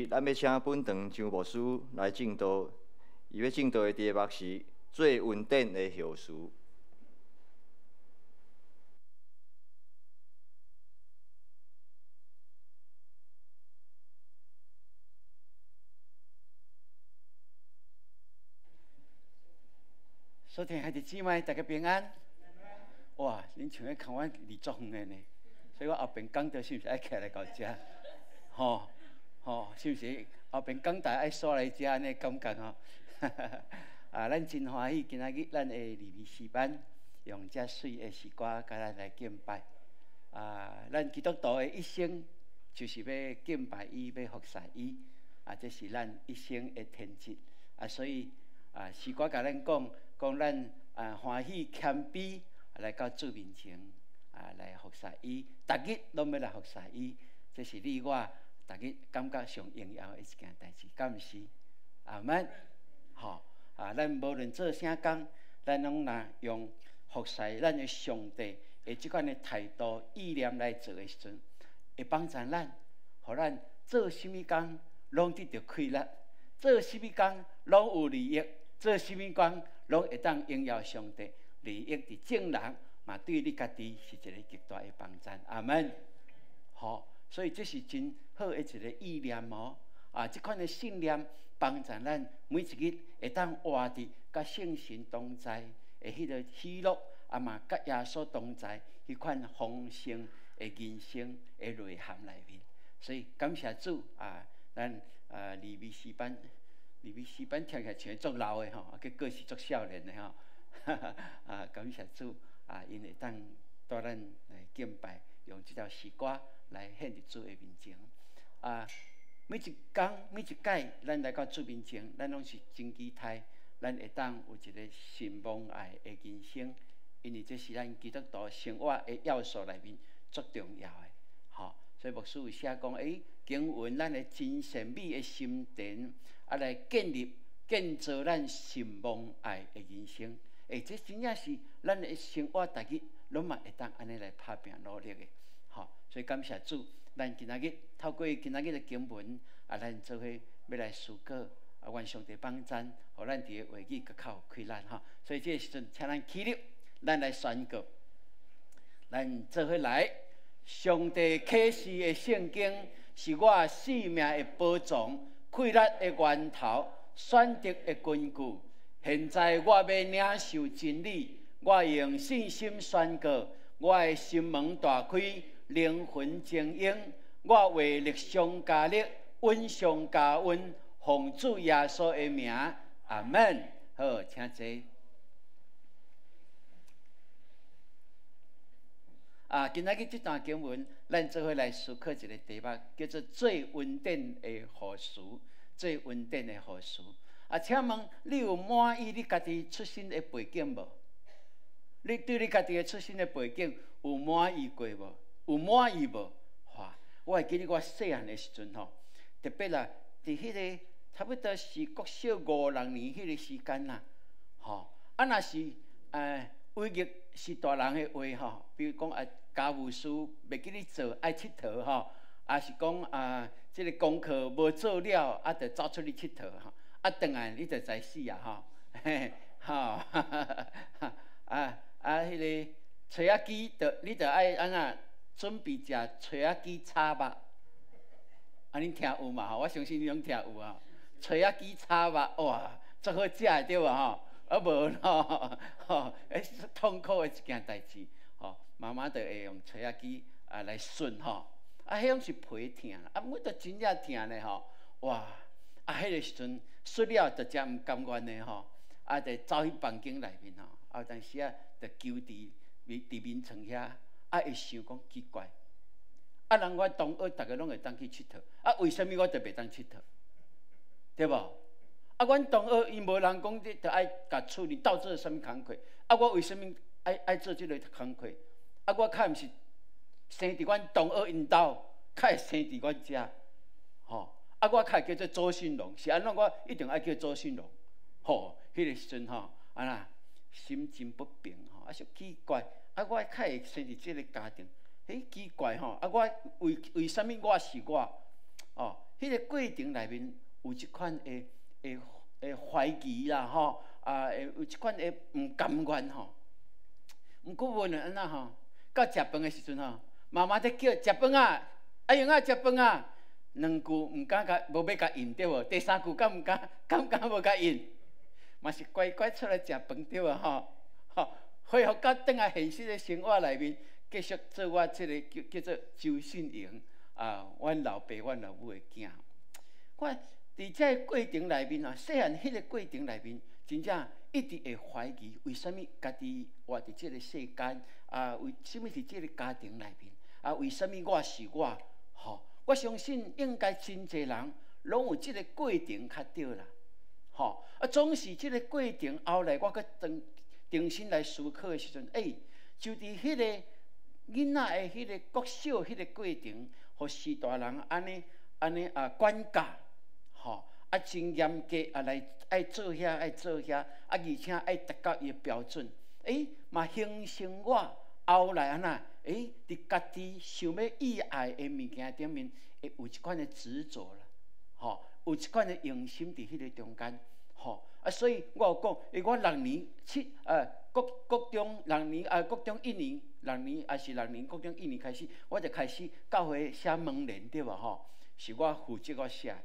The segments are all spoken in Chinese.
咱要请本堂张牧师来正道，伊要正道的题目是最稳定的后事。所听孩子姊妹，大家平安。哇，恁像咧看我离足远的呢，所以我后边讲到是毋是爱起来到遮？是毋是后边讲台爱煞来遮安尼感觉吼？咱真欢喜，今仔日咱的利未诗班用遮水的诗歌，甲咱来敬拜。咱基督徒的一生就是要敬拜伊，要服侍伊。这是咱一生的天职。所以诗歌甲咱讲咱欢喜谦卑来到主面前来服侍伊，逐日拢要来服侍伊。这是你我逐日感觉上荣耀的一件代志，敢毋是？阿们。咱无论做啥工，咱拢若用服侍咱的上帝的即款的态度、意念来做的时阵，会帮助咱，互咱做甚物工拢得到快乐，做甚物工拢有利益，做甚物工拢会当荣耀上帝，利益伫正人嘛，对你家己是一个极大的帮助。阿们。所以这是真好的一个意念哦。这款的信念帮助咱每一日会当活伫甲圣神同在的迄个喜乐，嘛甲耶稣同在迄款丰盛的人生的内涵内面。所以感谢主咱利未诗班听起来像足老的吼，结果是足少年的吼。感谢主因会当带咱来敬拜，用这条诗歌来献入主的面前。每一天每一届，咱来到主面前，咱拢是真期待，咱会当有一个信望爱的人生，因为这是咱基督徒生活的要素内面足重要的。所以牧师有写讲，经营咱的真善美的心田，来建造咱信望爱的人生。这真正是咱的生活，逐日拢嘛会当安尼来打拼努力的。所以感谢主，咱今仔日透过今仔日的经文，咱做伙要来思考，愿上帝帮咱，互咱伫个话语更较开咱所以这个时阵，请咱起立，咱来宣告，咱做伙来。上帝启示的圣经是我生命的宝藏，快乐的源头，选择的根据。现在我要领受真理，我用信心宣告，我的心门大开。灵魂精英，我为力上加力，温上加温，奉主耶稣的名，阿门。好，请坐。今仔日这段经文，咱做伙来思考一个题目，叫做最稳定的何事？最稳定的何事？请问你有满意你家己出身的背景无？你对你家己的出身的背景有满意过无？有满意无？我会记得我细汉的时阵特别伫迄个差不多是国小5、6年迄个时间啦，若是威胁是大人的话比如讲家务事袂记咧做，爱佚佗也是讲即个功课无做了，就走出去佚佗转来你就知死迄个吹仔机你就爱安怎？准备食炊仔鸡炒肉，恁听有嘛？我相信你拢听有炊仔鸡炒肉，哇，足好食的对无无痛苦的一件代志妈妈就会用炊仔鸡来顺迄种是皮疼我都真正疼咧哇！迄个时阵摔了就真毋甘愿的就走去房间内面有当时就求伫眠床遐。会想讲奇怪，人我同学大家拢会当去佚佗，为什么我就袂当佚佗？对无？阮同学伊无人讲，你着爱甲处理到做什么工课？我为什么爱做即个工课？我较毋是生伫阮同学因兜，较会生伫阮遮，我较会叫做周信龙，是安怎？我一定爱叫周信龙。迄个时阵心情不平说奇怪。我较会生伫即个家庭，奇怪我为什么我是我？迄个过程内面有一款的怀疑啦，吼有一款的唔甘愿吼。毋过无论安那吼，到食饭的时阵吼，妈妈在叫食饭啊，阿英啊食饭啊，两句毋敢甲，无要甲应对无？第三句敢毋敢无甲应？嘛是乖乖出来食饭对啊吼，恢复到倒来现实的生活内面，继续做我即个叫做周信荣阮老爸、阮老母的囝。我伫这过程内面啊，细汉迄个过程内面，真正一直会怀疑，为什物家己活伫即个世间为什物伫即个家庭内面为什物我是我？我相信应该真侪人拢有即个过程较对啦。总是即个过程后来，我去重新来思考的时阵，就伫迄个囡仔的迄个国小迄个过程，互士大人安尼管教，真严格来爱做遐，而且爱达到伊的标准，嘛形成我后来安那，伫家己想要意爱的物件顶面，会有一款的执着啦，有一款的用心伫迄个中间，所以我有讲，我6年国中6年国中1年6年，还是6年国中1年开始，我就开始教会写门联对吧？是我负责我写。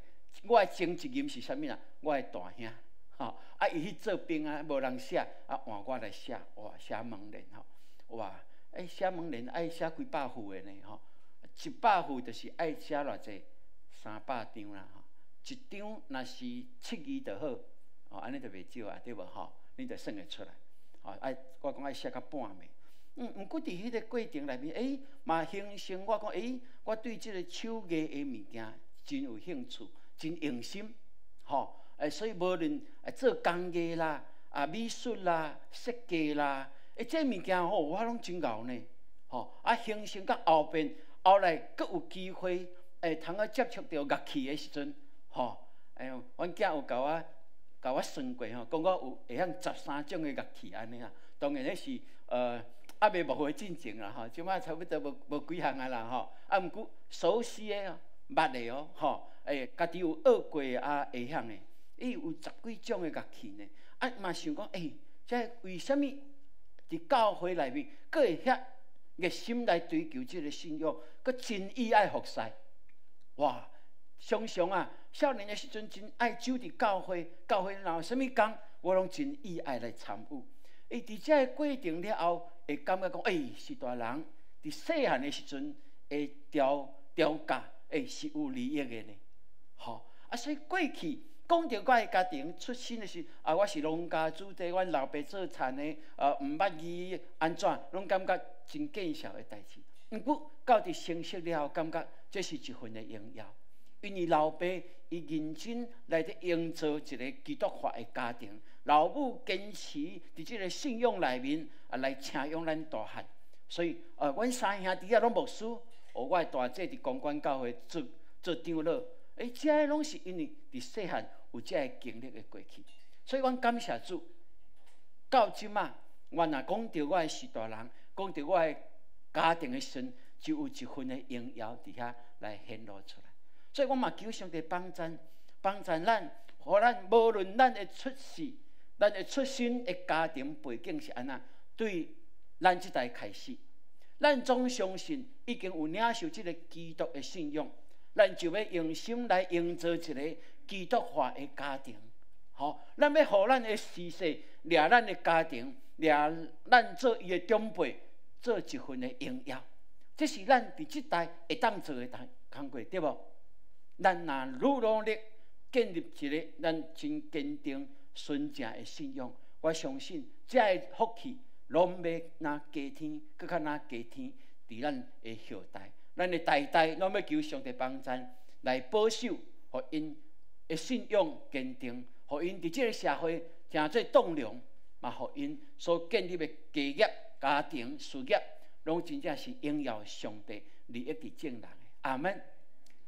我的前一任是啥物啊？我的大兄，伊去做兵无人写，换我来写，写门联哇，写门联爱写几百副的呢，100副就是爱写偌济，300张啦一张若是7字就好，安尼就袂少啊，对无你就算会出来，我讲爱写到半暝。毋过伫迄个过程内面，嘛形成我讲，我对即个手艺的物件真有兴趣。真用心，所以无论做工艺啦、美术啦、设计啦，这物件我拢真牛呢，形成到后来佫有机会，通接触到乐器的时阵，阮囝有甲我算过讲我有会晓13种的乐器安尼啊，当然迄是未幕后进前啦即摆差不多无几项啊啦毋过熟悉的捌的家己有学过会晓的，有10几种的乐器呢。嘛想讲，这为什么伫教会内面，佫会遐热心来追求这个信仰，佫真意爱服侍？哇！常常少年的时阵真爱走伫教会，若有啥物工，我拢真意爱来参与。伫这个过程了后，会感觉讲，是大人伫细汉的时阵会调教，是有利益的呢。所以过去讲到我的家庭出身的是我是农家子弟，阮老爸做田的，毋捌字安怎，拢感觉真见笑的代志。毋过到伫成熟了后，感觉这是一份的荣耀，因为老爸伊认真来伫营造一个基督化的家庭，老母坚持伫即个信仰内面来请养咱大汉，所以阮3兄弟拢牧师，我的大姐伫公馆教会做长老。这个拢是因为伫细汉有这个经历的过去，所以阮感谢主。到即马，我若讲到我的士大人，讲到我的家庭的时阵，就有一份的荣耀伫遐来显露出来。所以我嘛求上帝帮咱，咱，互咱无论咱的出世、咱的出身的家庭背景是安怎，对咱即代开始，咱总相信已经有领受即个基督的信仰。咱就要用心来营造一个基督化的家庭，咱要互咱的世世掠咱的家庭，掠咱做伊的长辈，做一份的荣耀。这是咱伫即代会当做的工作，对无？咱若努力建立一个咱真坚定、纯正的信仰，我相信这个福气拢要拿加添，搁较拿加添伫咱的后代。咱的代代拢要求上帝帮咱来保守，互因的信仰坚定，互因伫即个社会诚做栋梁，嘛互因所建立的家业、家庭、事业，拢真正是荣耀上帝利益伫正人的。阿门。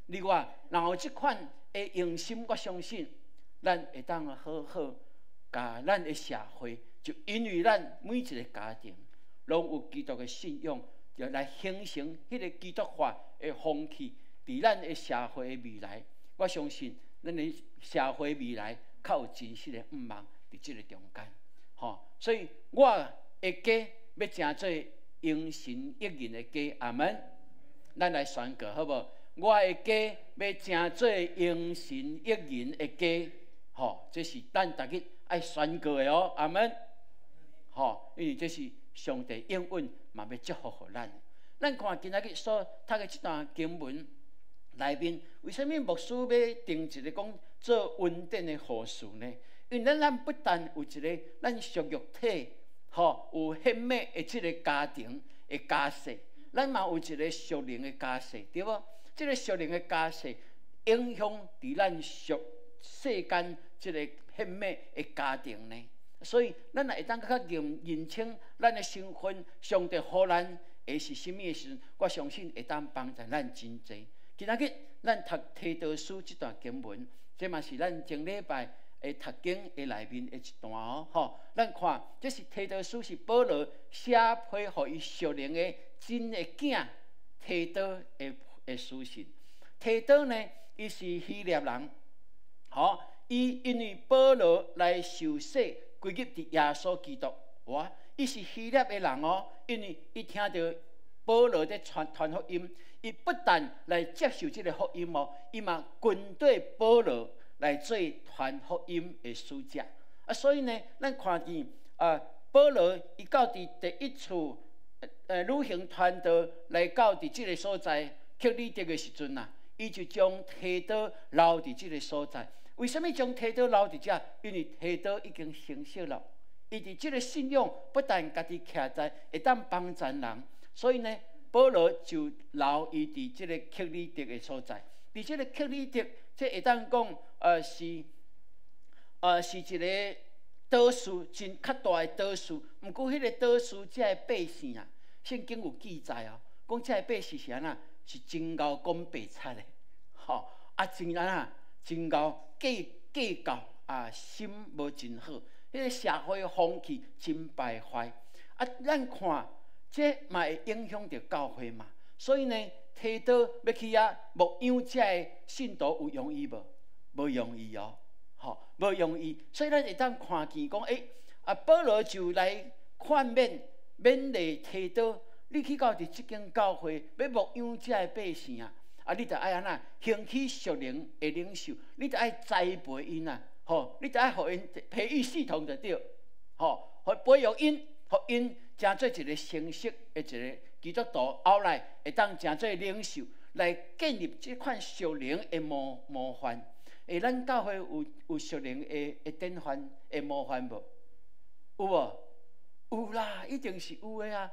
另外，若有即款的用心，我相信咱会当好好甲咱的社会，就因为咱每一个家庭拢有基督的信仰。就来形成迄个基督化的风气，伫咱的社会的未来，我相信咱的社会未来较有真实的盼望伫即个中间。所以我的家要成做应神益人的家，阿门。咱来宣告好无？我的家要成做应神益人的家，这是咱大家爱宣告的哦，阿门。因为这是上帝应允，嘛要祝福互咱。咱看今仔日所读的这段经文内面，为什么牧师要定一个讲做恩典的护士呢？因为咱不但有一个咱属肉体，有献美的这个家庭的家世，咱嘛有一个属灵的家世，对无？这个属灵的家世影响伫咱属世间这个献美的家庭呢。所以，咱也会当较认清咱的身份，上帝予咱的是甚物的时阵，我相信会当帮助咱真侪。今仔日咱读提多书这段经文，这嘛是咱前礼拜的读经的内面的一段哦。咱看，这是提多书是保罗写批互伊属灵的真的囝提多的书信。提多呢，伊是希腊人，伊因为保罗来受洗。归入伫耶稣基督，伊是希腊的人哦，因为伊听到保罗在传福音，伊不但来接受这个福音哦，伊嘛跟对保罗来做传福音的使者。所以呢，咱看见保罗伊到伫第一次旅行团队来到伫这个所在克里特的时阵伊就将提多留伫这个所在。为什么将提多留伫遮？因为提多已经成熟了，伊伫即个信仰不但家己徛在，会当帮助人，所以呢，保罗就留伊伫即个克里特的所在。伫即个克里特，即会当讲是一个岛屿，真较大的岛屿。毋过迄个岛屿遮的百姓圣经有记载讲遮的百姓是安那？是真够讲白贼的，真安那？真够计较心无真好，迄个社会风气真败坏。咱看这嘛会影响到教会嘛。所以呢，提多要去牧养这的信徒有容易无？无容易哦，无容易。所以咱会当看见讲，保罗就来劝勉励提多，你去到伫即间教会，要牧养这的百姓你着爱安那兴起属灵的领袖，你着爱栽培因你着爱互因培育系统就对，互培育因，互因成做一个成熟的一个基督徒，后来会当成做领袖，来建立这款属灵的模范。咱教会有属灵的典范的模范无？有无？有啦，一定是有的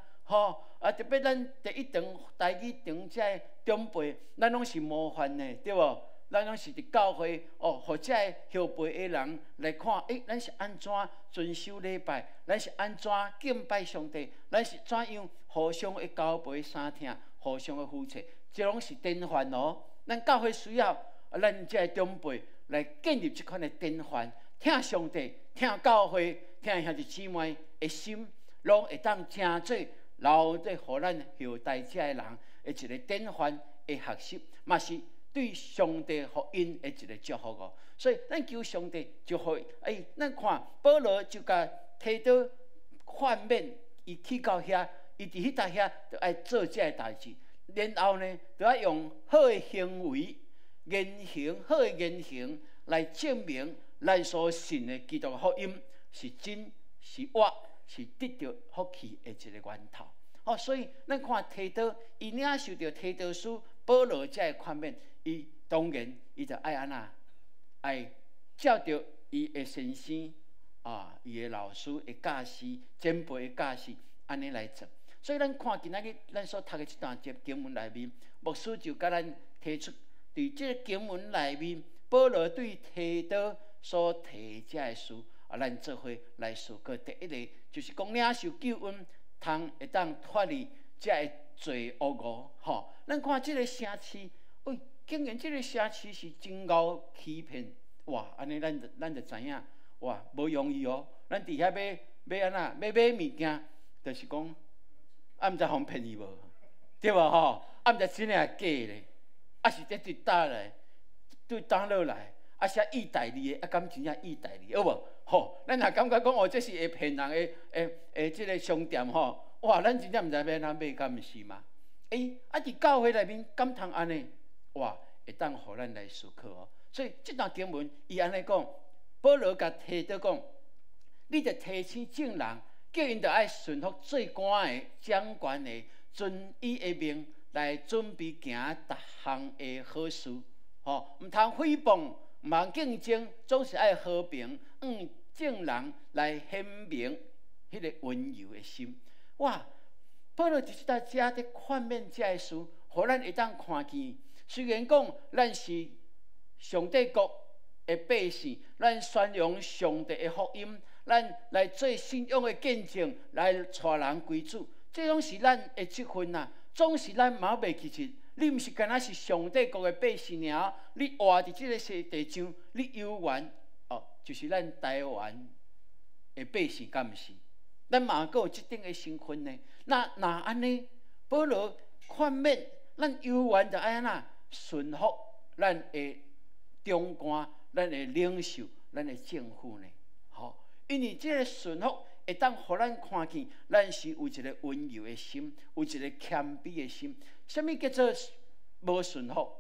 特别咱第一堂台语堂这长辈，咱拢是模范的，对无？咱拢是伫教会互这后辈的人来看，咱是安怎遵守礼拜，咱是安怎敬拜上帝，咱是怎样互相的交陪相听，互相的扶持，这拢是典范哦。咱教会需要咱这长辈来建立这款的典范，听上帝，听教会，听兄弟姊妹的心，拢会当成做留在互咱后代这的人的一个典范的学习，嘛是对上帝福音的一个祝福哦。所以咱求上帝祝福。咱看保罗就甲提多劝勉，伊去到遐，伊伫迄搭遐就爱做这个代志，然后呢，就要用好的行为、好的言行来证明咱所信的基督福音是真是活。是得到福气的一个源头。所以咱看提多，伊领受到提多书保罗这个劝勉，伊当然伊就爱安那，爱照着伊的先生伊的老师的教师、前辈的教师安尼来做。所以咱看今仔日咱所读的这段经文内面，牧师就甲咱提出，伫这个经文内面，保罗对提多所提这个事。咱做伙来思考。第一个就是讲领受救恩，会当脱离这个罪恶咱看这个城市，竟然这个城市是真够欺骗，安尼咱就知影，无容易哦。咱伫遐要安那，要买物件，就是讲，毋知互骗伊无，对无毋知真诶假咧，是伫倒来，对打落来，啊写意大利的，啊敢真正意大利，好无？吼，咱也感觉讲哦，这是会骗人的即个商店吼，哇，咱真正毋知要哪买，敢毋是嘛？伫教会内面敢通安尼？哇，会当互咱来思考哦。所以即段经文伊安尼讲，保罗甲提到讲，你着提醒众人，叫因着爱顺服做官的、掌权的，遵伊的命来准备行逐项的好事。吼，毋通诽谤，毋通竞争，总是爱和平，众人来显明迄个温柔的心。哇！保罗伫即搭遮伫劝勉遮个事，互咱会当看见。虽然讲咱是上帝国的百姓，咱宣扬上帝的福音，咱来做信仰的见证，来带人归主，这拢是咱的职分呐。总是咱嘛袂记住，你毋是干那是上帝国的百姓尔，你活伫即个地上，你有缘哦，就是咱台湾的百姓，敢毋是？咱嘛阁有即等的身份呢。那安尼，保罗劝勉咱有缘就爱安那顺服咱的中官、咱的领袖、咱的政府呢。好，因为即个顺服会当互咱看见，咱是有一个温柔的心，有一个谦卑的心。什么叫做无顺服？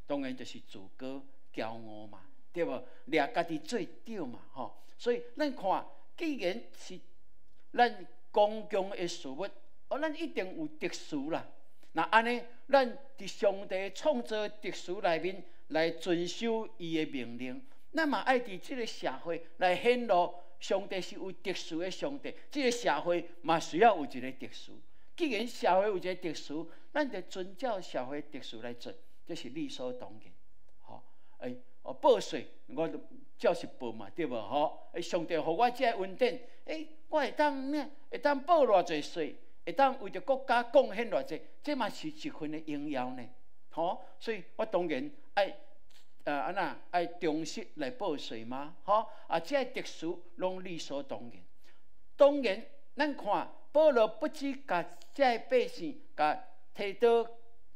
当然就是自高骄傲嘛，对无？掠家己做着嘛，吼。所以咱看，既然是咱公共的事物，咱一定有特殊啦。那安尼，咱伫上帝创造特殊内面来遵守伊的命令，咱嘛爱伫即个社会来显露上帝是有特殊的上帝。即个社会嘛需要有一个特殊。既然社会有一个特殊，咱就遵照社会特殊来做，这是理所当然。吼，报税我照是报嘛，对无？吼，上帝互我这恩典，我会当咩？会当报偌济税？会当为着国家贡献偌济？这嘛是一份的荣耀呢。吼，所以我当然爱安那爱忠实来报税嘛。吼，这特殊拢理所当然。当然，咱看保罗不止甲这百姓甲提到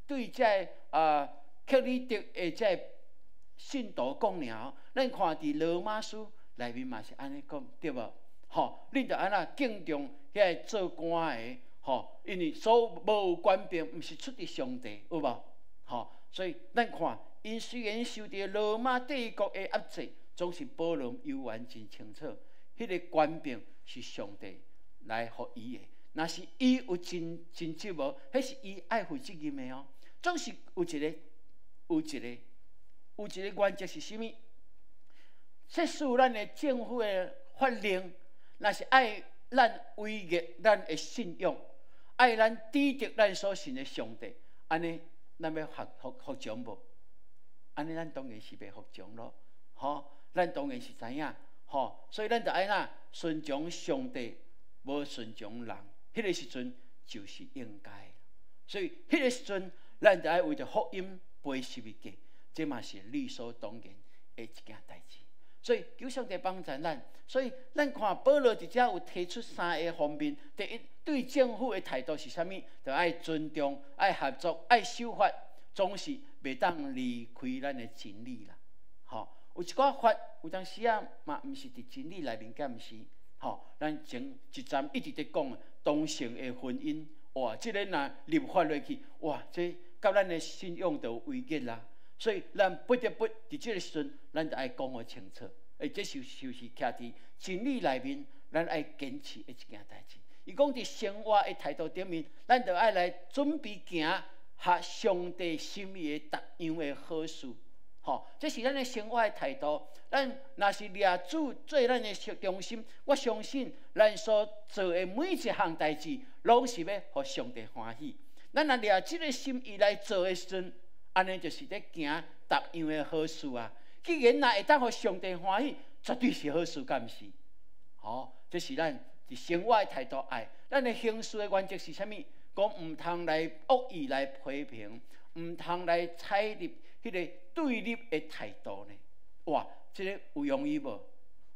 对这克里特的这信徒讲了，咱看伫罗马书内面嘛是安尼讲，对无？吼，恁着安那敬重遐做官的，吼，因为所无官兵，毋是出自上帝，有无？吼，所以咱看，因虽然受到罗马帝国的压制，总是保罗有缘真清楚，迄个官兵是上帝来予伊的。若是伊有真职无，迄是伊爱负责任的哦。总是有一个原则是啥物？说使咱的政府的法令，若是爱咱违逆咱的信仰，爱咱抵触咱所信的上帝，安尼咱要服从无？安尼咱当然是要服从咯。吼，咱当然是知影。吼，所以咱就爱那顺从上帝，无顺从人。迄个时阵就是应该，所以迄个时阵，咱就爱为着福音背十字架，这嘛是理所当然的一件代志。所以求上帝帮助咱。所以咱看保罗伫遮有提出三个方面：第一，对政府的态度是啥物？就爱尊重、爱合作、爱守法，总是袂当离开咱的真理啦。吼，有一寡法，有当时啊嘛，毋是伫真理内面，敢毋是？吼，咱前一站一直伫讲同性的婚姻，哇，即个若立法落去，哇，这甲咱的信仰就有违逆啦。所以咱不得不伫即个时阵，咱就爱讲互清楚。这就是徛伫真理内面，咱爱坚持的一件代志。伊讲伫生活的态度顶面，咱就爱来准备行合上帝心意的逐样的好事。吼，这是咱的生活的态度。咱若是掠主做咱的中心，我相信咱所做的每一项代志，拢是要互上帝欢喜。咱若掠即个心意来做的时阵，安尼就是咧行逐样的好事啊。既然若会当互上帝欢喜，绝对是好事，敢毋是？吼，这是咱伫生活的态度爱。咱的行事的原则是啥物？讲毋通来恶意来批评，毋通来采入迄个对立的态度呢？哇，这个有容易无？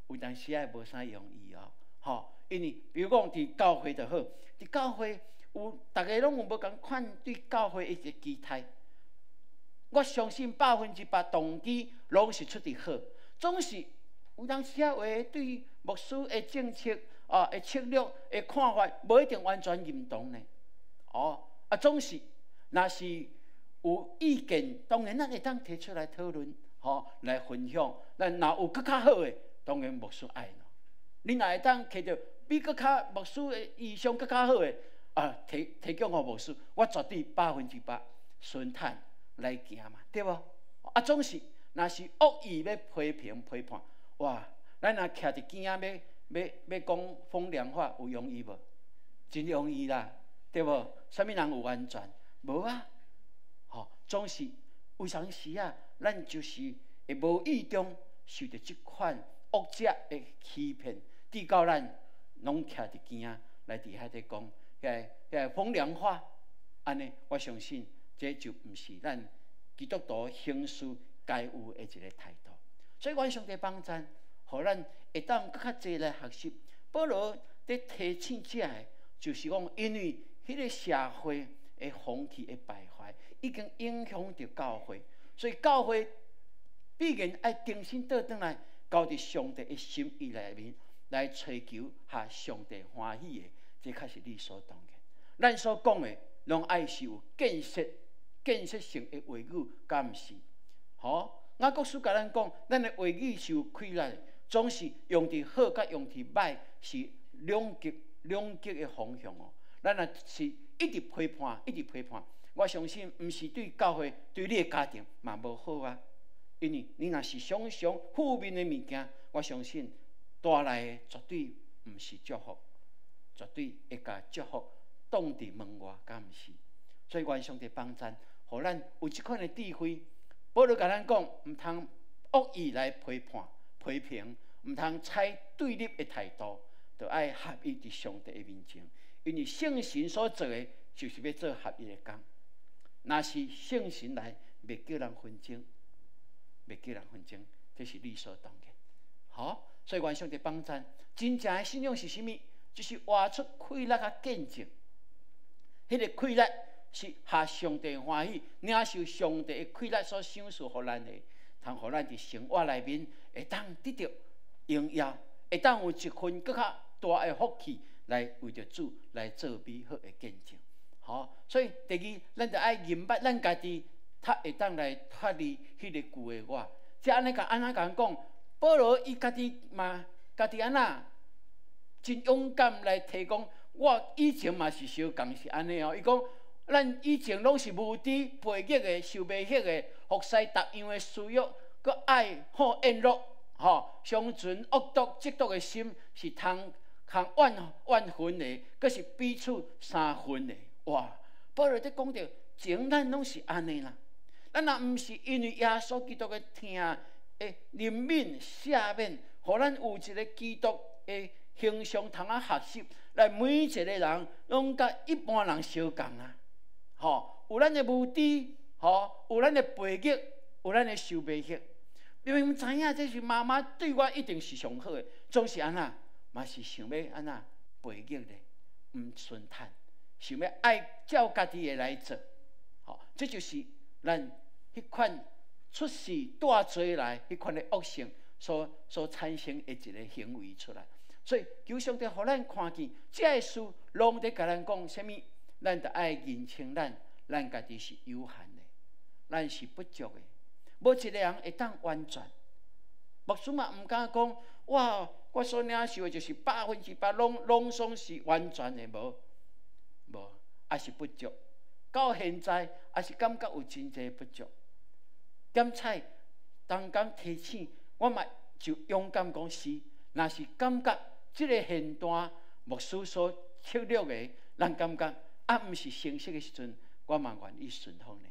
有当时也无啥容易哦。吼，因为比如讲伫教会就好，伫教会有大家拢有无共款对教会的一个期待。我相信100%动机拢是出伫好，总是有当时啊话对牧师的政策的策略的看法，无一定完全认同呢。总是若是有意见，当然咱会当提出来讨论，来分享。咱若有更较好的，当然牧师爱咯。你若会当摕到比更较牧师的意向更较好的，提供给牧师，我绝对100%顺坦来行嘛，对无？总是若是恶意要批评批判，哇！咱若徛伫镜仔要讲风凉话，有容易无？真容易啦，对无？啥物人有完全？无啊！总是有当时啊，咱就是会无意中受到即款恶者的欺骗，直到咱拢徛伫镜仔来伫遐伫讲遐风凉话，安尼我相信这就毋是咱基督徒行事该有的一个态度。所以，愿上帝帮助，互咱会当更较侪来学习。保罗在提醒者的，就是讲，因为迄个社会的风气的败坏，已经影响着教会，所以教会必然要重新倒转来，交伫上帝的心意内面来追求下上帝欢喜的，这才是理所当然。咱所讲的，拢爱是有建设性的话语，敢毋是？雅各书甲咱讲，咱的话语是有规律的，总是用伫好甲用伫歹，是两极的方向哦。咱若是一直批判，我相信毋是对教会、对你的家庭嘛无好啊。因为你若是常常负面的物件，我相信带来的绝对毋是祝福，绝对会甲祝福挡伫门外，敢毋是？所以愿上帝帮助，互咱有即款的智慧。保罗甲咱讲，毋通恶意来批判、批评，毋通采对立的态度，就爱合一伫上帝的面前。因为圣神所做的，就是要做合一的工。若是圣神来，袂叫人纷争，这是理所当然。所以愿上帝帮助，真正的信仰是啥物？就是活出快乐甲见证。迄个快乐是合上帝欢喜，领受上帝的快乐所赏赐予咱的，通互咱伫生活内面会当得到荣耀，会当有一份更较大的福气来为着主来做美好的见证。所以第二，咱就爱明白咱家己，会当来脱离迄个旧的我。即安尼甲讲，保罗伊家己嘛，家己安那真勇敢来提供。我以前嘛是相共是安尼哦。伊讲，咱以前拢是无知、背逆的、受袂晓的，服侍逐样的私欲，佮爱好宴乐，相存恶毒、嫉妒的心是通万分的，佮是彼此三分的。哇！保罗在讲着，前咱拢是安尼啦。咱若毋是因为耶稣基督的疼的怜悯赦免，互咱有一个基督的形象通学习，来每一个人拢甲一般人相共啊。有咱的无知，有咱的背逆，有咱的受袂晓。明明知影这是妈妈对我一定是上好的，总是安那，嘛是想要安那背逆的，毋顺坦，想要爱照家己的来做。这就是咱迄款出世带罪来迄款的恶性所产生的一个行为出来。所以求上帝互咱看见，这个事拢在甲咱讲啥物？咱就爱认清咱家己是有限的，咱是不足的，无一个人会当完全。牧师嘛毋敢讲，哇，我所领受的就是100%拢总是完全的，无，也是不足。到现在也是感觉有真侪不足。点彩当讲提醒，我嘛就勇敢讲是，若是感觉这个现段牧师所策略的，咱感觉毋是成熟的时阵，我嘛愿意顺从呢。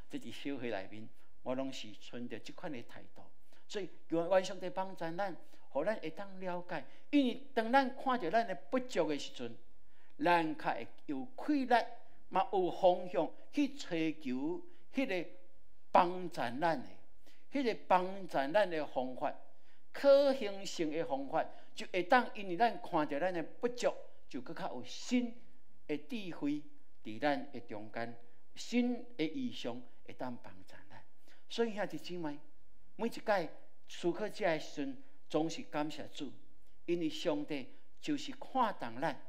这伫社会内面，我拢是存着即款的态度。所以愿上帝帮助咱，互咱会当了解。因为当咱看着咱的不足的时阵，咱较会有快乐，嘛有方向去追求迄个帮助咱的，迄个帮助咱的方法，可行性的方法，就会当因为咱看着咱的不足，就更较有新的智慧伫咱的中间，新的意象会当帮助咱。所以兄弟姊妹，每一届思考这的时阵，总是感谢主，因为上帝就是看重咱，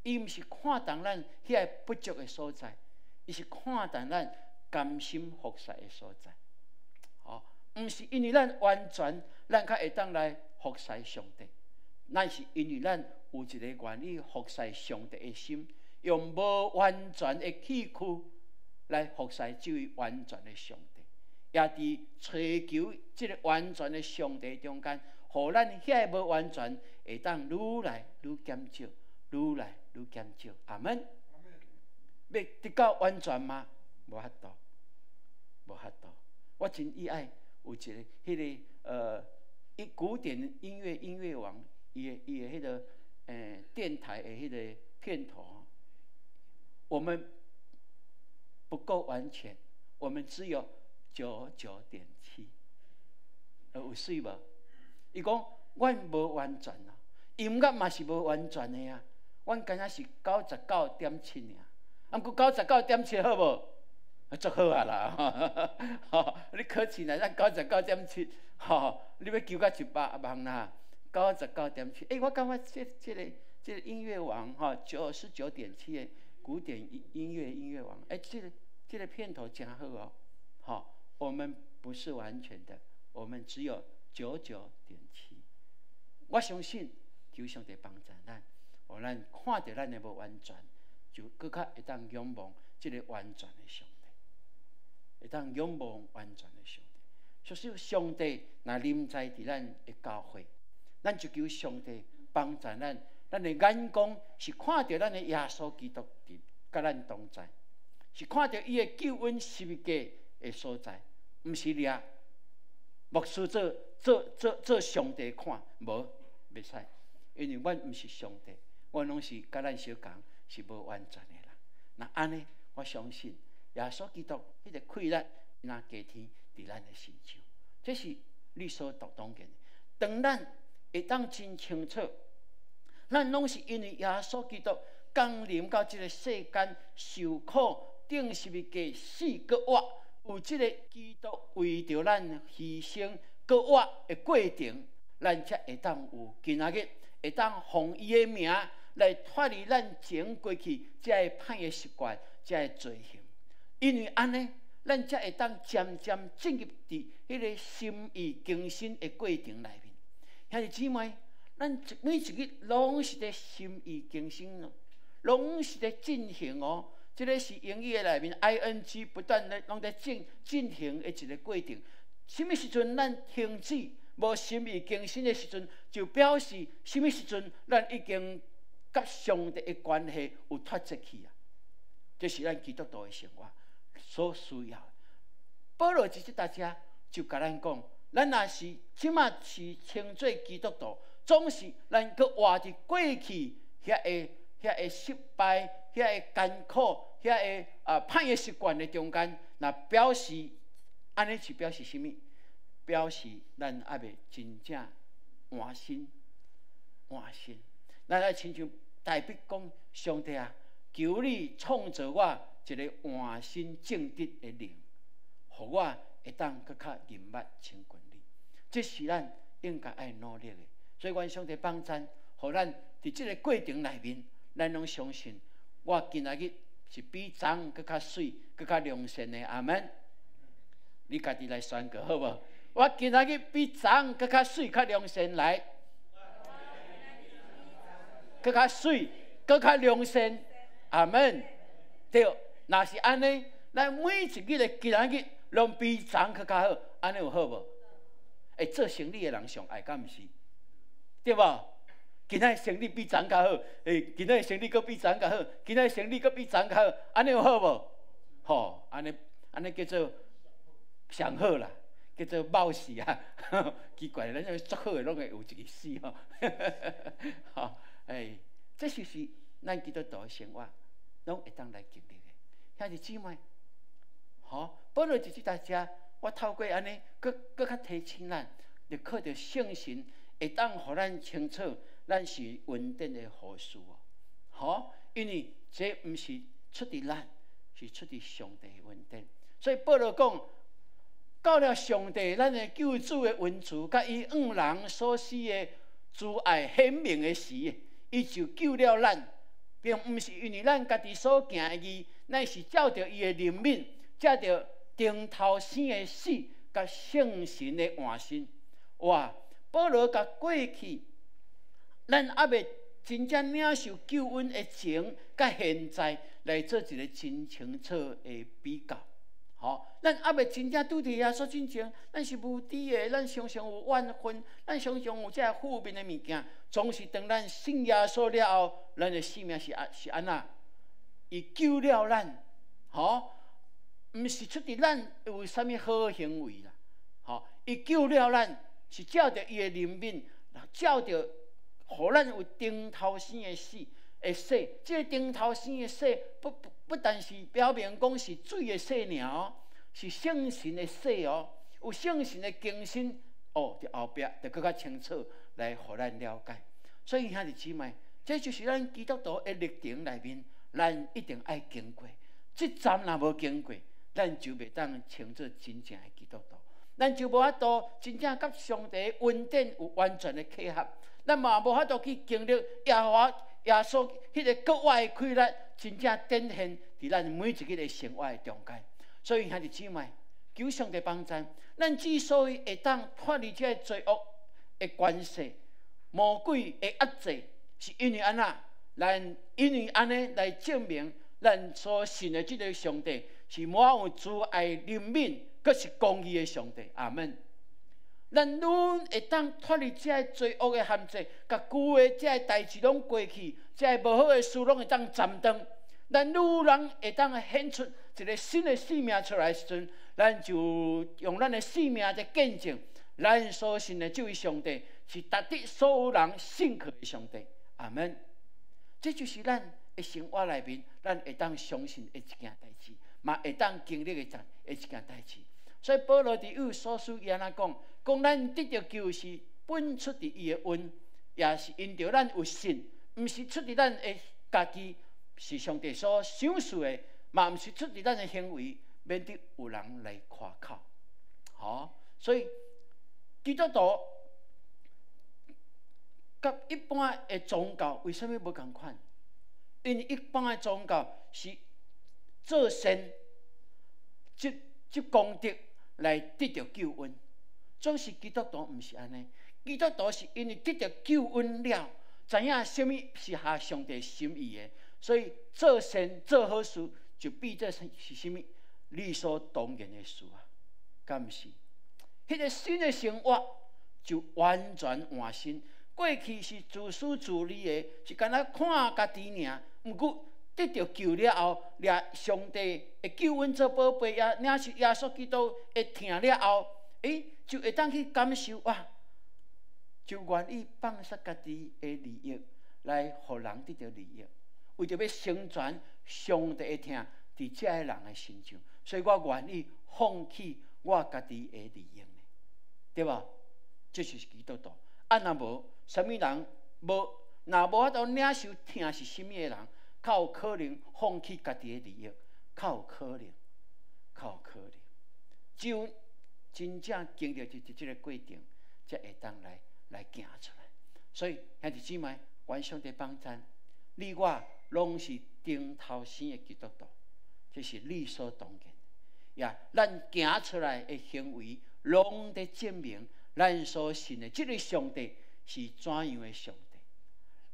伊毋是看重咱遐不足的所在，伊是看重咱甘心服侍的所在。毋是因为咱完全，咱才会当来服侍上帝，咱是因为咱有一个愿意服侍上帝的心，用无完全的器躯来服侍这位完全的上帝，也伫追求这个完全的上帝中间，互咱遐无完全会当愈来愈减少，愈来愈减少。阿门。要得到完全吗？无法度，无法度。我真意爱。有一个迄个古典音乐王，伊的迄个电台的迄个片头，我们不够完全，我们只有99.7，有水无？伊讲阮无完全啊，音乐嘛是无完全的啊，阮敢若是99.7尔，啊，毋过99.7好无？足好啊啦！你考试呢？咱99.7，你要求到100万啦，99.7。我感觉这个音乐王99.7的古典音乐王，这个片头真好哦。我们不是完全的，我们只有99.7。我相信求上帝帮助咱，互咱看到咱的无完全，就更较会当仰望这个完全的上帝。会当仰望完全的上帝，所以上帝若临在伫咱的教会，咱就求上帝帮助咱。咱的眼光是看到咱的耶稣基督伫甲咱同在，是看到伊的救恩十字架的所在，毋是掠牧师做上帝看，无袂使，因为阮毋是上帝，阮拢是甲咱相共，是无完全的人。那安尼，我相信。耶稣基督迄个快乐，那加添伫咱的心上，这是理所当然的。当咱会当真清楚，咱拢是因为耶稣基督降临到这个世间，受苦、钉十字架、死搁活，有这个基督为着咱牺牲搁活的过程，咱才会当有今仔日会当奉伊的名来脱离咱前过去这个歹的习惯、这个罪行。因为安尼，咱才会当渐渐进入伫迄个心意更新的过程内面。兄弟姊妹，咱每一日拢是在心意更新哦，拢是在进行哦。这个是英语的内面 ing 不断的拢在进行的一个过程。什么时阵咱停止无心意更新的时阵，就表示什么时阵咱已经甲上帝的关系有脱节去啊。这是咱基督徒的生活所需要的。保罗即大家就甲咱讲，咱若是即马是称做基督徒，总是咱搁活伫过去遐个失败、遐个艰苦、遐个歹个习惯的中间，那表示安尼是表示什么？表示咱还未真正换心。咱爱亲像大笔讲，上帝啊，求你创造我一个换心正直的灵，互我会当搁较认捌亲近你。这是咱应该爱努力的。所以，愿上帝帮咱，互咱伫这个过程内面，咱拢相信，我今仔日是比昨搁较水、搁较良善的。阿门。你家己来宣告好无？我今仔日比昨搁较水、较良善来，搁较水、搁较良善。阿门。对，若是安尼，咱每一日的今仔日拢比昨搁较好，安尼有好无？会做生意的人上爱，敢毋是？对无？今仔生意比昨较好，今仔生意搁比昨较好，今仔生意搁比昨较好，安尼有好无？吼，安尼叫做上好啦，叫做冒死啊！奇怪，咱这足好的拢会有一个死吼。吼，这就是咱基督徒的生活，拢会当来经历的。兄弟姊妹，吼，保罗就是大家，我透过安尼，搁较提醒咱，就靠着圣神，会当互咱清楚，咱是稳定的好事哦。吼，因为这毋是出伫咱，是出伫上帝的稳定。所以保罗讲，到了上帝咱的救主的恩慈，甲伊向人所施的慈爱显明的时，伊就救了咱，并毋是因为咱家己所行的义，乃是照着伊的怜悯，借着顶头生的死，甲圣神的换身。哇！保罗甲过去咱还未真正领受救恩的前，甲现在来做一个真清楚的比较。咱还未真正拄着耶稣之前，咱是无知的，咱常常有怨愤，咱常常有这负面的物件。总是当咱信耶稣了后，咱的生命是安那？伊救了咱，毋是出伫咱有啥物好行为啦，伊救了咱，是照着伊的怜悯，照着，互咱有顶头生的死。会洗，这个顶头生的洗，不但是表明讲是水的洗尔是圣神的洗哦，有圣神的更新哦，伫后壁就更较清楚来互咱了解。所以兄弟姊妹，这就是咱基督徒的历程内面，咱一定爱经过。这站若无经过，咱就袂当称作真正的基督徒，咱就无法度真正甲上帝的恩典有完全的契合，咱嘛无法度去经历耶稣迄个国外的快乐，真正展现伫咱每一个的生活的中间。所以兄弟姊妹，求上帝帮助，咱之所以会当脱离这罪恶的关系、魔鬼的压制，是因为安那，因为安尼来证明咱所信的这个上帝是满有慈爱、怜悯，阁是公义的上帝。阿门。咱愈会当脱离这罪恶的限制，甲旧的这代志拢过去，这无好的事拢会当斩断。咱愈人会当显出一个新的生命出来时阵，咱就用咱的生命在见证，咱所信的这位上帝是值得所有人信靠的上帝。阿门。这就是咱的生活内面，咱会当相信的一件代志，嘛会当经历的一件代志。所以保罗伫有所书伊安那讲咱得着救是本出伫伊的恩，也是因着咱有信，毋是出伫咱的家己，是上帝所赏赐的，嘛毋是出伫咱的行为，免得有人来夸口。所以基督徒甲一般的宗教为什么无共款？因为一般的宗教是做善，即功德来得到救恩，总是基督徒毋是安尼。基督徒是因为得到救恩了，知影什么是合上帝心意的，所以做善做好事就变作是什么理所当然的事啊？敢毋是？迄个新的生活就完全换新。过去是自私自利的，是干那看家己尔。毋过得到救了后，掠上帝的救恩做宝贝，也领受耶稣基督的疼了后，就会当去感受哇，就愿意放下家己的利益，来互人得到利益，为着要成全上帝的疼伫这个人的身上，所以我愿意放弃我家己的利益呢，对吧？这就是基督徒。若无，什么人若无法度领受疼是什么的人？较有可能放弃家己的利益，较有可能。只有真正经历这个过程，才会当来行出来。所以兄弟姊妹，愿上帝帮助你我，拢是顶头生的基督徒，这是理所当然。咱行出来的行为，拢在证明咱所信的这个上帝是怎样的上帝。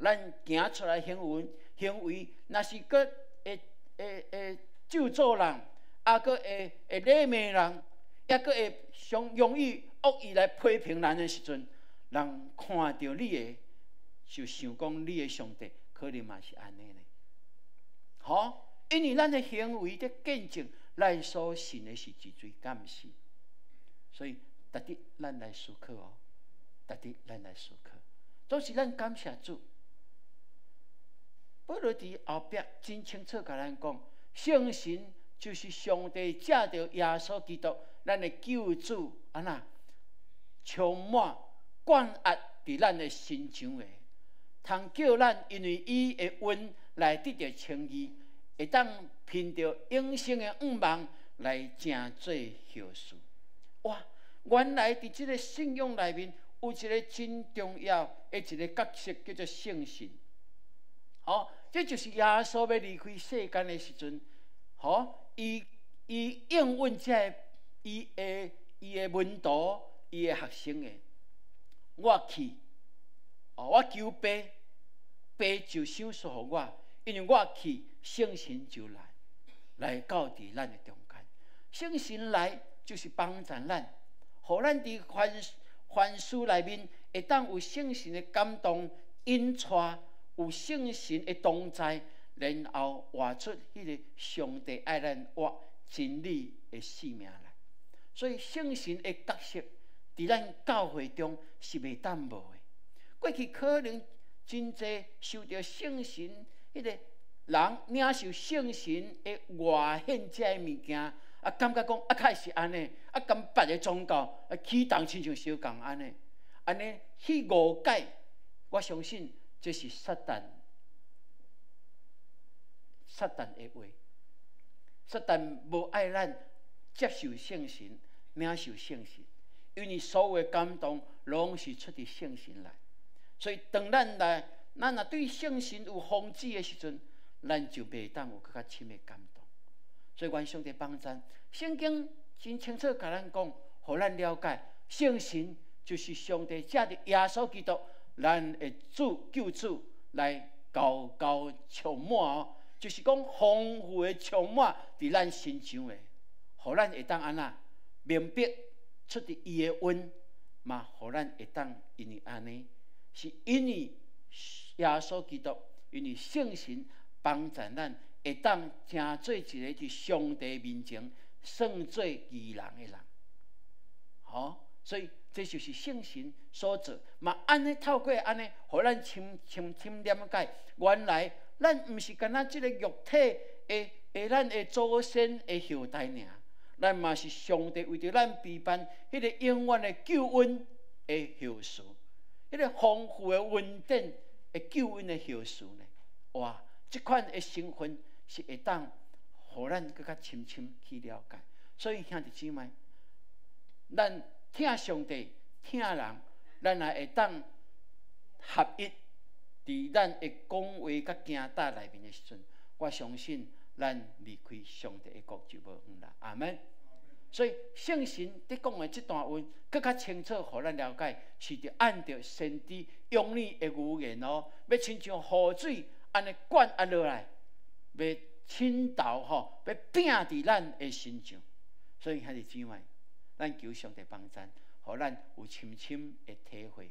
咱行出来行为，若是搁会咒诅人，搁会勒骂人，也搁会用恶意来批评咱的时阵，人看到你的，就想讲你的上帝可能嘛是安尼呢。因为咱的行为在见证咱所信的是一罪，敢毋是？所以值得咱来思考哦，总是咱感谢主。保罗伫后壁真清楚甲咱讲，圣神就是上帝借着耶稣基督，咱的救主，充满灌压伫咱的心肠的，通叫咱因为伊的恩来得到称义，会当凭着永生的盼望来正做后事。哇！原来伫即个信仰内面有一个真重要的一个角色，叫做圣神。这就是耶稣要离开世间的时阵，伊应允这伊的门徒、伊的学生的，我去，我求爸，爸就赏赐予我，因为我去，圣神就来到伫咱的中间。圣神来就是帮助咱，互咱伫凡事内面会当有圣神的感动引带，有圣神的同在，然后活出迄个上帝爱咱活真理的生命来。所以圣神的角色伫咱教会中是袂当无的。过去可能真侪受到圣神迄个人领受圣神的外显这物件，感觉讲较是安尼，跟别个宗教启动亲像相共安尼去误解。我相信这是撒旦的话。撒旦无爱咱接受圣神，领受圣神，因为所有的感动拢是出自圣神来。所以当咱若对圣神有防止的时阵，咱就袂当有更较深的感动。所以愿上帝帮助，圣经真清楚甲咱讲，互咱了解，圣神就是上帝借着耶稣基督，咱的救主来高充满就是讲丰富的充满伫咱身上的，互咱会当安那明白出伫伊的恩，嘛互咱会当因为安尼，是因为耶稣基督，因为圣神帮助咱，会当成做一个伫上帝面前算做义人的人。所以这就是圣神所做，嘛安尼透过安尼，互咱深了解，原来咱毋是干那即个肉体咱的祖先的后代尔，咱嘛是上帝为着咱备办迄个永远的救恩的后事，迄个丰富的恩典的救恩的后事呢。哇！即款的身份是会当互咱更较深去了解。所以兄弟姊妹，咱听上帝，听人，咱也会当合一。伫咱会讲话甲行道内面的时阵，我相信咱离开上帝的国就无远啦。阿门。所以圣神伫讲的这段话，更较清楚，互咱了解，是着按照先知用你的语言要亲像雨水安尼灌落来，要倾倒要拼伫咱的身上。所以兄弟姊妹，咱求上帝帮助，互咱有深的体会。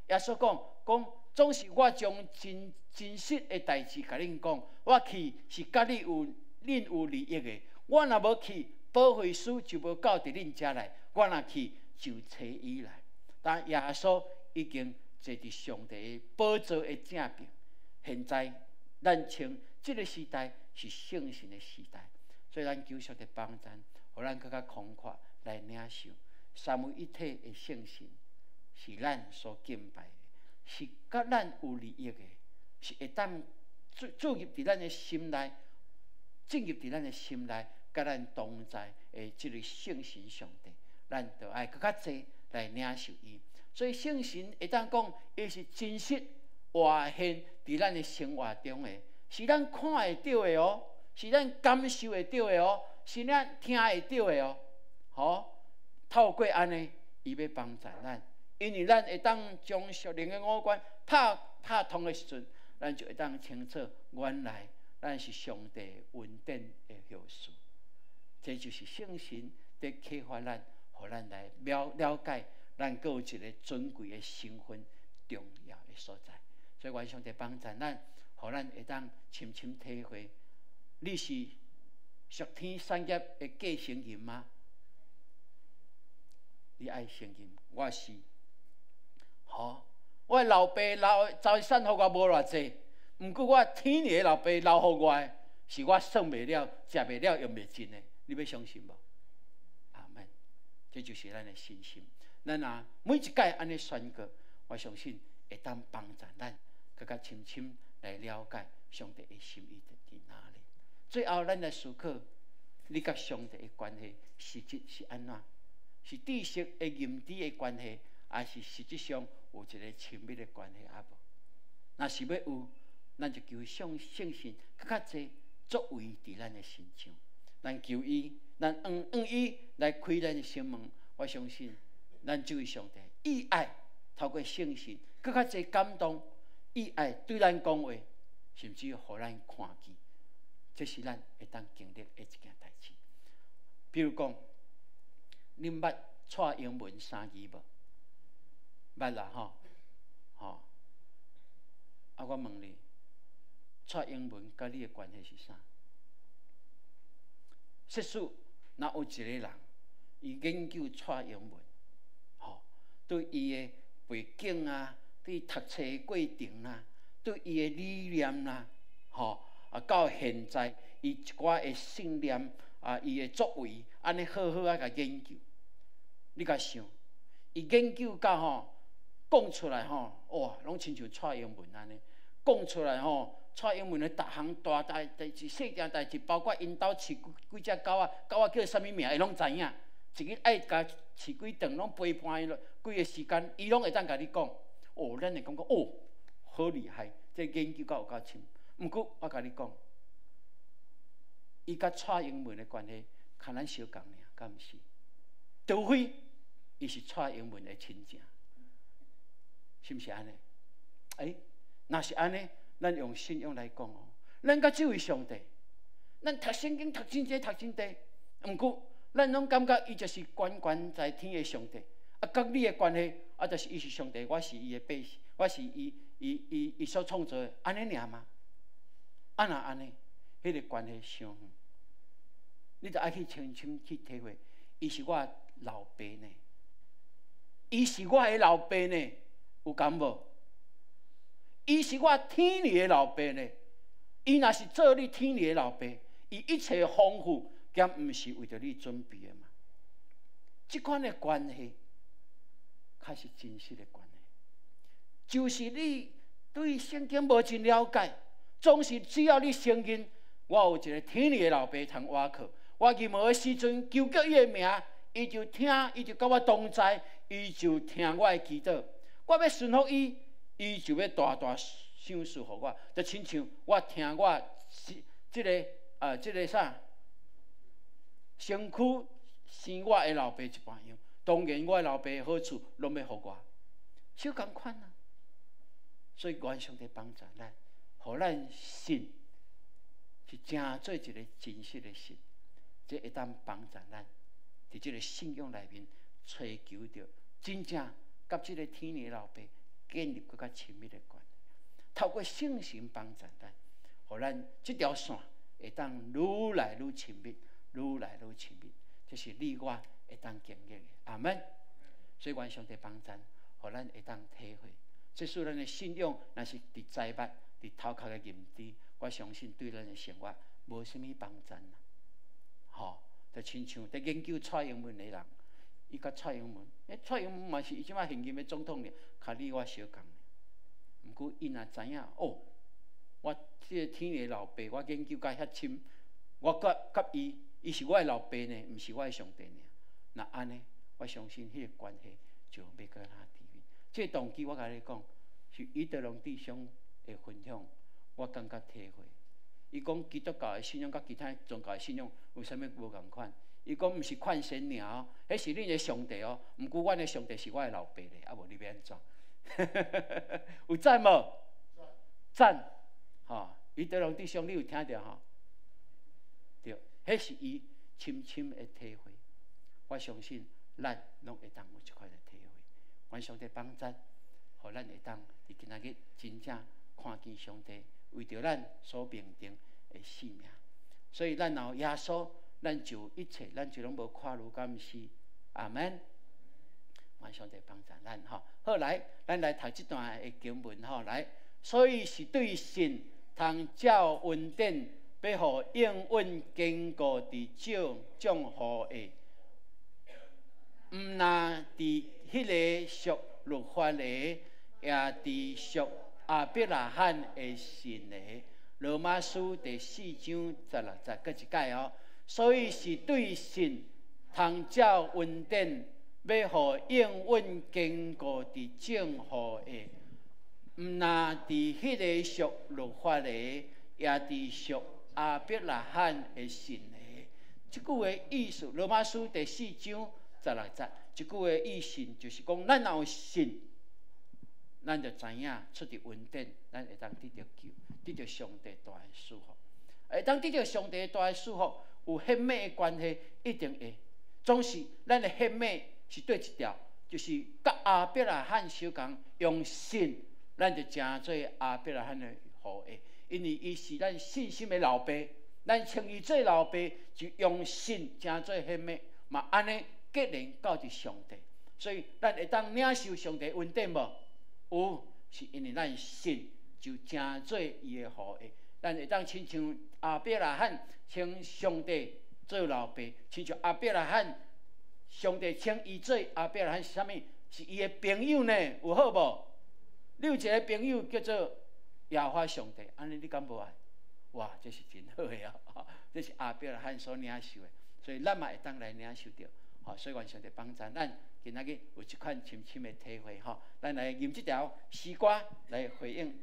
耶稣讲，总是我将真实的代志甲恁讲，我去是甲恁有利益的。我若无去，保惠师就无到伫恁遮来；我若去，就找伊来。但耶稣已经坐伫上帝的宝座的正边。现在咱称这个时代是圣神的时代，所以咱求上帝帮助，互咱更较慷慨来领受三位一体的圣神。是咱所敬拜的，是甲咱有利益的，是会当注入伫咱的心内，进入伫咱的心内，甲咱同在的即个圣神上帝，咱就爱更较济来领受伊。所以圣神会当讲，伊是真实活现伫咱的生活中的，是咱看会到的哦，是咱感受会到的哦，是咱听会到的哦。透过安尼，伊要帮助咱。因为咱会当将属灵的五官拍通的时阵，咱就会当清楚，原来咱是上帝恩典的后事。这就是圣神在启发咱，互咱来了解，咱各有一个尊贵的身份、重要的所在。所以，愿上帝帮助咱，互咱会当深体会。你是属天产业的继承人吗？你爱承认，我是。我老爸财产互我无偌济，毋过我天年的老爸留互我的，是我算袂了、食袂了、用袂尽的。你要相信无？阿门。这就是咱的信心。咱每一届安尼宣告，我相信会当帮助咱更加深来了解上帝的心意伫哪里。最后，咱来思考：你甲上帝的关系实质是安怎？是知识的认知的关系，还是实质上有一个亲密的关系啊？无？若是要有，咱就求圣神更较济作为伫咱的身上，咱求伊，咱用伊来开咱的心门。我相信，咱这位上帝以爱透过圣神更较济感动，以爱对咱讲话，甚至互咱看见，这是咱会当经历的一件代志。比如讲，恁捌蔡英文3字无？捌啦吼，吼。啊，我问你，蔡英文甲你的关系是啥？设使若有一个人，伊研究蔡英文，吼，对伊的背景啊，对读册的过程啊，对伊的理念啊，吼，啊，到现在伊一寡的信念啊，伊的作为，安尼好好啊，甲研究。你甲想，伊研究到吼，讲出来吼，哇，拢亲像蔡英文安尼。讲出来吼，蔡英文的逐项大代志、细件代志，包括因兜饲几只狗啊，狗啊叫啥物名，伊拢知影。一日爱甲饲几顿，拢陪伴伊几个时间，伊拢会当甲你讲。哦，咱会感觉哦，好厉害，这研究到有够深。毋过我甲你讲，伊甲蔡英文的关系，跟咱相共尔，敢毋是？除非伊是蔡英文的亲情，是毋是安尼？若是安尼，咱用信仰来讲哦，咱甲这位上帝，咱读圣经读真济，读真地，毋过咱拢感觉伊就是悬悬在天的上帝。啊，甲你的关系，啊，就是伊是上帝，我是伊的百姓，我是伊所创造的，安尼尔吗？啊，若安尼，迄个关系伤远，你就爱去深深去体会，伊是我老爸呢，伊是我的老爸呢，有感无？伊是我天里的老爸呢，伊若是做你天里的老爸，伊一切丰富，敢毋是为着你准备的嘛？这款的关系，才是真实的关系。就是你对圣经无真了解，总是只要你承认我有一个天里的老爸通倚靠，我任何的时阵求叫伊的名，伊就听，伊就甲我同在，伊就听我的祈祷，我要顺服伊。伊就要大大赏赐互我，就亲像我听我即个啥，身躯生我的老爸一般样。当然，我的老爸的好处拢要互我，小共款啊。所以，愿上帝帮助咱，互咱信是真做一个真实的信，这会当帮助咱伫即个信仰内面追求着真正甲即个天的老爸。建立更加亲密的关系，透过圣神帮助咱，互咱这条线会当愈来愈亲密，愈来愈亲密。这是你我会当经历的。阿门。所以愿上帝帮助，互咱会当体会。这使咱的信仰，若是伫在捌、伫头壳的认知，我相信对咱的生活无什么帮助啦。吼，就亲像在研究蔡英文的人。伊甲蔡英文，蔡英文嘛是伊即摆现任的总统呢，甲你我相共。毋过伊若知影哦，我即个天的老爸，我研究甲遐深，我甲伊是我的老爸呢，毋是我的上帝呢。那安尼，我相信迄个关系就要搁哪地位。这个动机我甲你讲，是伊德龙弟兄的分享，我感觉体会。伊讲基督教的信仰甲其他宗教的信仰有啥物无共款？伊讲毋是款神尔哦，迄是恁的上帝哦。毋过阮的上帝是我的老爸咧，啊无你要安怎？有赞无？赞，吼！伊德龙弟兄，你有听着吼？对，迄是伊深深的体会。我相信咱拢会当有一块的体会。愿上帝帮助，互咱会当伫今仔日真正看见上帝为着咱所命定的使命。所以咱若耶稣。咱就一切，咱就拢无看如敢是，阿门。愿上帝帮助咱吼。好来，咱来读这段的经文吼。来，所以是对神通照恩典，要互永远坚固伫种福的，毋那伫迄个属律法的，也伫属亚伯拉罕的神的。罗马书第4章16节，搁一解哦。所以是对神通照恩典，要互永远坚固伫正途的，毋那伫迄个属律法的，也伫属亚伯拉罕的神的。即句话意思，罗马书第4章16节，即句话意思就是讲，咱若有信，咱就知影出伫恩典，咱会当得到救，得到上帝大的祝福。会当得到上帝大的祝福，有血脉的关系，一定会。总是咱的血脉是对一条，就是甲亚伯拉罕相共，用信，咱就成做亚伯拉罕的后裔，因为伊是咱信心的老爸。咱称伊做老爸，就用信成做血脉，嘛安尼结连到伫上帝。所以咱会当领受上帝恩典无？有，是因为咱信就成做伊的后裔。咱会当亲像亚伯拉罕称上帝做老爸，亲像亚伯拉罕，上帝称伊做亚伯拉罕是啥物？是伊的朋友呢？有好无？你有一个朋友叫做耶和华上帝，安尼你敢无爱？哇，这是真好的哦！这是亚伯拉罕所领受的，所以咱嘛会当来领受到。好，所以愿上帝帮助咱，今仔日有一款深深的体会吼，咱来吟这条诗歌来回应